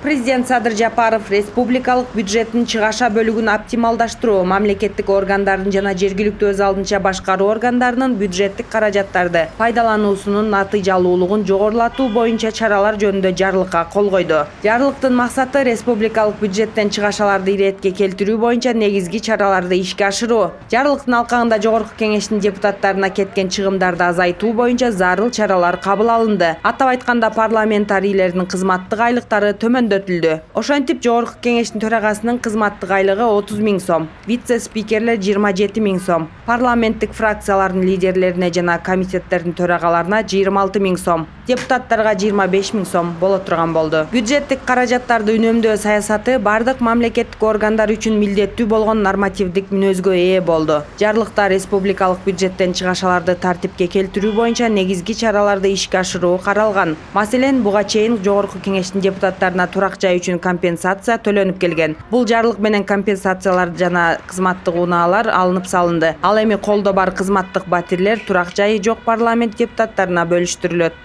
Президент Садыр Жапаров республикалык бюджеттин чыгаша бөлүгүн оптималдаштыруу, мамлекеттик органдардын жана жергиликтүү өз алдынча башкаруу органдарынын бюджеттик каражаттарды пайдалануусунун натыйжалуулугун жогорулатуу боюнча чаралар жөнүндө жарлыкка кол койду. Жарлыктын максаты республикалык бюджеттен чыгашаларды иретке келтирүү боюнча негизги чараларды ишке ашыруу. Жарлыктын алкагында Жогорку Кеңештин депутаттарына кеткен чыгымдарды азайтуу боюнча зарыл чаралар кабыл алынды. Атап айтканда парламентарийлердин кызматтык айлыктары төмөндөтүлдү. Ошентип Жогорку Кеңештин төрагасынын кызматтык айлыгы 30 000 сом, вице-спикерлер 27 000 сом, парламенттик фракциялардын лидерлерине жана комитеттердин төрагаларына 26 000 сом, депутаттарга 25 000 сом боло турган болду. Бюджеттик каражаттарды үнөмдөө саясаты бардык мамлекеттик органдар үчүн милдеттүү болгон нормативдик мүнөзгө ээ болду. Жарлыкта республикалык бюджеттен чыгашаларды тартипке келтирүү боюнча негизги чараларды ишке ашыруу каралган. Маселен, буга чейин Жогорку Кеңештин депутаттарына турак жай үчүн компенсация төлөнүп келген. Бул жарлык менен компенсациялар жана кызматтык унаалар алынып салынды. Ал эми колдо бар кызматтык батирлер турак жайы жок парламент депутаттарына бөлүштүрүлөт.